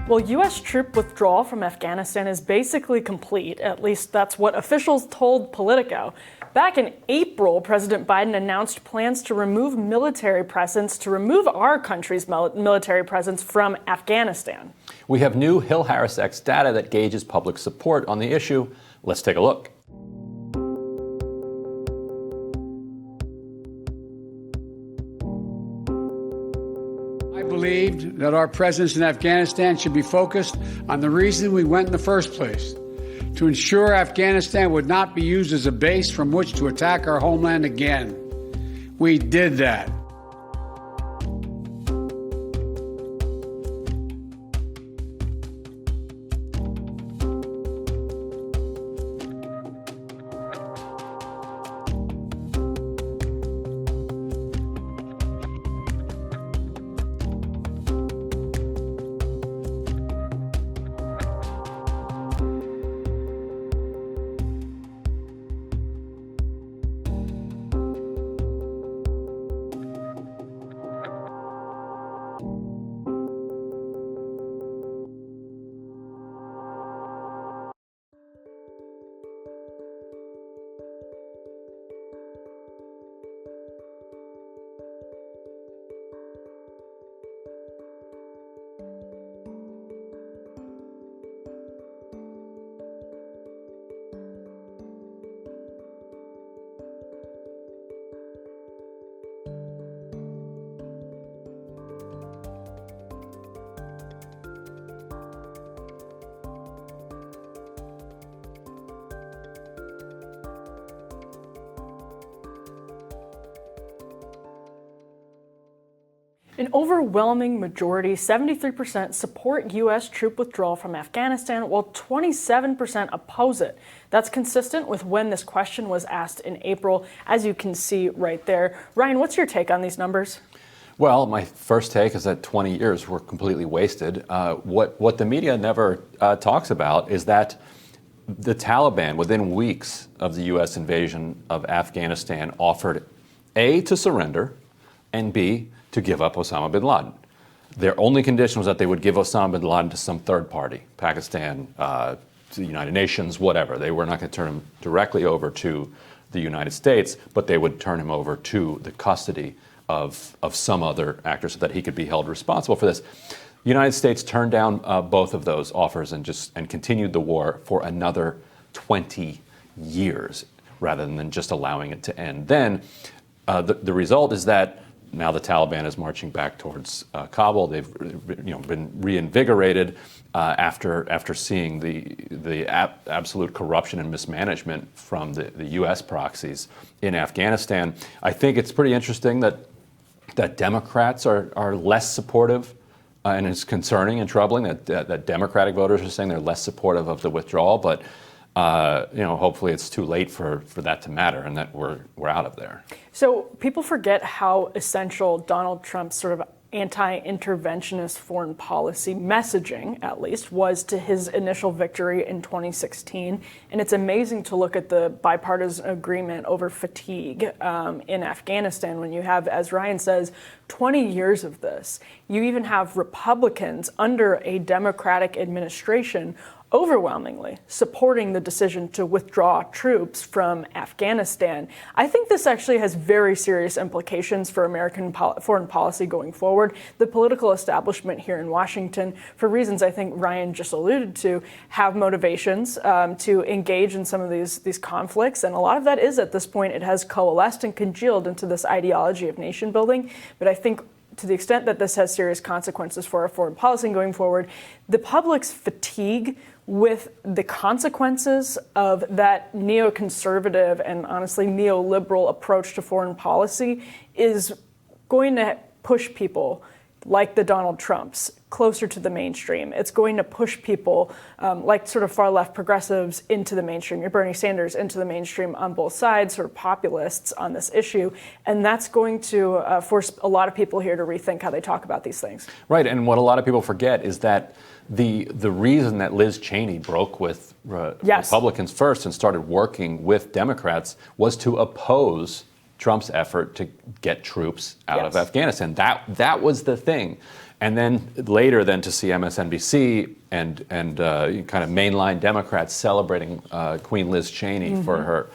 Well, U.S. troop withdrawal from Afghanistan is basically complete. At least that's what officials told Politico. Back in April, President Biden announced plans to remove our country's military presence from Afghanistan. We have new Hill-HarrisX data that gauges public support on the issue. Let's take a look. I believed that our presence in Afghanistan should be focused on the reason we went in the first place, to ensure Afghanistan would not be used as a base from which to attack our homeland again. We did that. An overwhelming majority, 73%, support U.S. troop withdrawal from Afghanistan, while 27% oppose it. That's consistent with when this question was asked in April, as you can see right there. Ryan, what's your take on these numbers? Well, my first take is that 20 years were completely wasted. What the media never talks about is that the Taliban, within weeks of the U.S. invasion of Afghanistan, offered A, to surrender, and B, to give up Osama bin Laden. Their only condition was that they would give Osama bin Laden to some third party, Pakistan, to the United Nations, whatever. They were not going to turn him directly over to the United States, but they would turn him over to the custody of some other actor so that he could be held responsible for this. The United States turned down both of those offers and continued the war for another 20 years rather than just allowing it to end. Then the result is that now the Taliban is marching back towards Kabul. They've been reinvigorated after seeing the absolute corruption and mismanagement from the U.S. proxies in Afghanistan. I think it's pretty interesting that Democrats are less supportive, and it's concerning and troubling that Democratic voters are saying they're less supportive of the withdrawal. But hopefully it's too late for that to matter and that we're out of there. So people forget how essential Donald Trump's sort of anti-interventionist foreign policy messaging, at least, was to his initial victory in 2016. And it's amazing to look at the bipartisan agreement over fatigue in Afghanistan when you have, as Ryan says, 20 years of this. You even have Republicans under a Democratic administration overwhelmingly supporting the decision to withdraw troops from Afghanistan. I think this actually has very serious implications for American foreign policy going forward. The political establishment here in Washington, for reasons I think Ryan just alluded to, have motivations to engage in some of these conflicts. And a lot of that is, at this point, it has coalesced and congealed into this ideology of nation building. But I think to the extent that this has serious consequences for our foreign policy going forward, the public's fatigue with the consequences of that neoconservative and honestly neoliberal approach to foreign policy is going to push people like the Donald Trumps closer to the mainstream. It's going to push people like sort of far left progressives into the mainstream, your Bernie Sanders into the mainstream on both sides, sort of populists on this issue. And that's going to force a lot of people here to rethink how they talk about these things. Right. And what a lot of people forget is that the reason that Liz Cheney broke with Republicans first and started working with Democrats was to oppose Trump's effort to get troops out of Yes. Afghanistan. That was the thing. And then later, to see MSNBC and kind of mainline Democrats celebrating Queen Liz Cheney for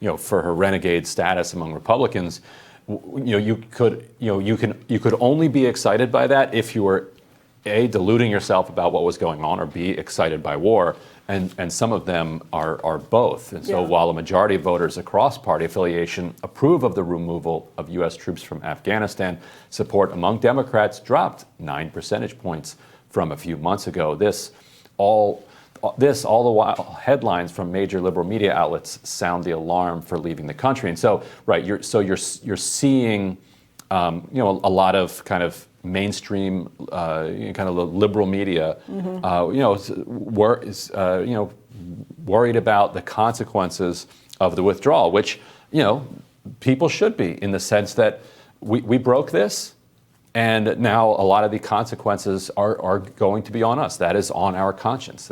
her renegade status among Republicans, you could only be excited by that if you were A, deluding yourself about what was going on, or B, excited by war. And some of them are both. And so while a majority of voters across party affiliation approve of the removal of U.S. troops from Afghanistan, support among Democrats dropped 9 percentage points from a few months ago. All the while, headlines from major liberal media outlets sound the alarm for leaving the country. And so, you're seeing, a lot of kind of mainstream, kind of liberal media, worried about the consequences of the withdrawal, which, people should be, in the sense that we broke this, and now a lot of the consequences are going to be on us. That is on our conscience.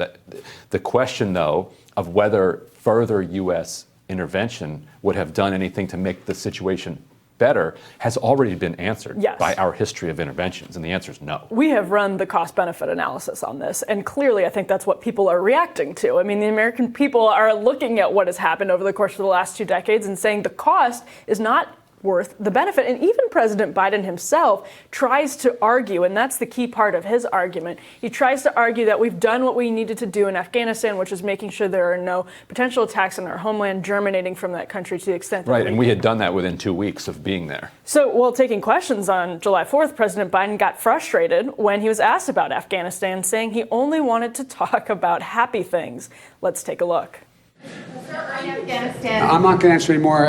The question, though, of whether further U.S. intervention would have done anything to make the situation better has already been answered by our history of interventions, and the answer is no. We have run the cost-benefit analysis on this, and clearly I think that's what people are reacting to. I mean, the American people are looking at what has happened over the course of the last 2 decades and saying the cost is not worth the benefit. And even President Biden himself tries to argue, and that's the key part of his argument, he tries to argue that we've done what we needed to do in Afghanistan, which is making sure there are no potential attacks on our homeland germinating from that country to the extent that and we had done that within 2 weeks of being there. So while taking questions on July 4th, President Biden got frustrated when he was asked about Afghanistan, saying he only wanted to talk about happy things. Let's take a look. I'm not going to answer any more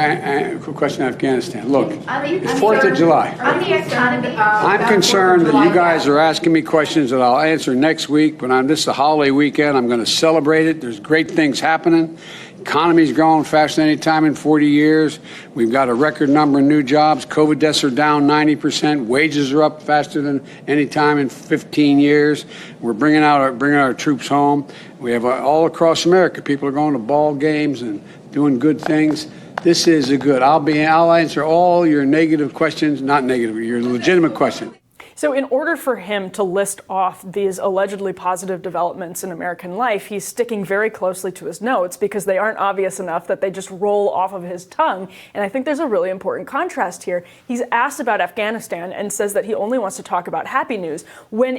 questions on Afghanistan. Look, it's 4th of July. I'm concerned that you guys are asking me questions that I'll answer next week. But this is a holiday weekend. I'm going to celebrate it. There's great things happening. Economy's growing faster than any time in 40 years. We've got a record number of new jobs. COVID deaths are down 90%. Wages are up faster than any time in 15 years. We're bringing our troops home. We have all across America, people are going to ball games and doing good things. This is a good. I'll answer all your negative questions, not negative, your legitimate questions. So in order for him to list off these allegedly positive developments in American life, he's sticking very closely to his notes because they aren't obvious enough that they just roll off of his tongue. And I think there's a really important contrast here. He's asked about Afghanistan and says that he only wants to talk about happy news, when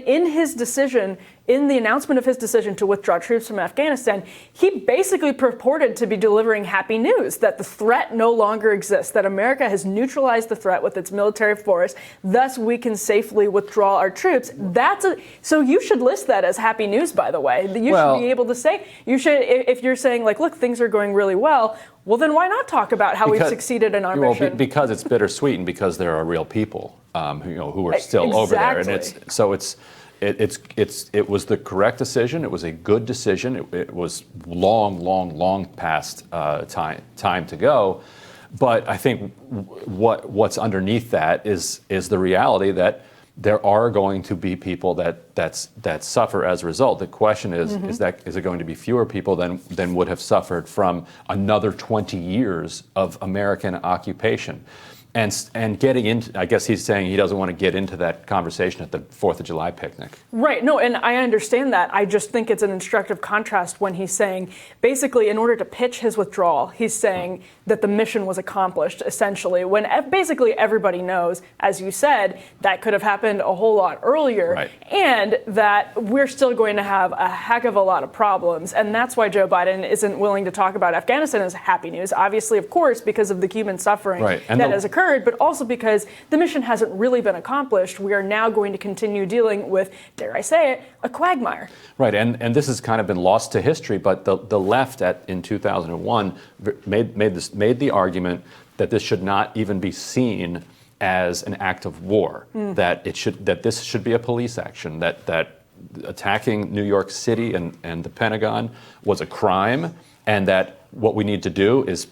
in the announcement of his decision to withdraw troops from Afghanistan, he basically purported to be delivering happy news, that the threat no longer exists, that America has neutralized the threat with its military force, thus we can safely withdraw our troops. So you should list that as happy news, by the way. You should be able to say, if you're saying, like, look, things are going really well, well, then why not talk about how we've succeeded in our mission? Because it's bittersweet, and because there are real people who are still over there. And it was the correct decision. It was a good decision. It was long past time to go. But I think what's underneath that is the reality that there are going to be people that suffer as a result. The question is it going to be fewer people than would have suffered from another 20 years of American occupation? And getting into, I guess he's saying he doesn't want to get into that conversation at the 4th of July picnic. Right. No, and I understand that. I just think it's an instructive contrast when he's saying, basically, in order to pitch his withdrawal, he's saying that the mission was accomplished, essentially, when basically everybody knows, as you said, that could have happened a whole lot earlier, and that we're still going to have a heck of a lot of problems. And that's why Joe Biden isn't willing to talk about Afghanistan as happy news, obviously, of course, because of the human suffering that has occurred. But also because the mission hasn't really been accomplished. We are now going to continue dealing with, dare I say it, a quagmire. Right, and this has kind of been lost to history, but the left in 2001 made the argument that this should not even be seen as an act of war, that this should be a police action, that attacking New York City and the Pentagon was a crime, and that what we need to do is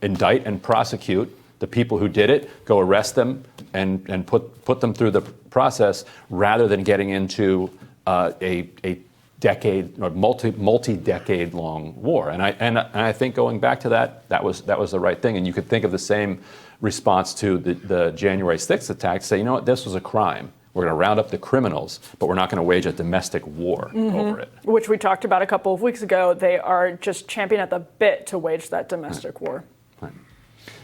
indict and prosecute the people who did it, go arrest them, and put them through the process, rather than getting into a decade or multi-decade long war. And I think going back to that was the right thing. And you could think of the same response to the January 6th attack say, you know what, this was a crime. We're going to round up the criminals, but we're not going to wage a domestic war over it. Which we talked about a couple of weeks ago. They are just champing at the bit to wage that domestic war. Right.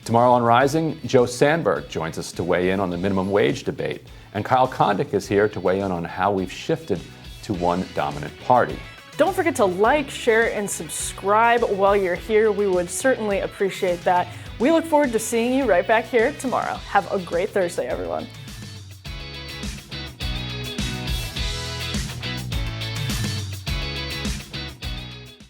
Tomorrow on Rising, Joe Sandberg joins us to weigh in on the minimum wage debate. And Kyle Kondik is here to weigh in on how we've shifted to one dominant party. Don't forget to like, share, and subscribe while you're here. We would certainly appreciate that. We look forward to seeing you right back here tomorrow. Have a great Thursday, everyone.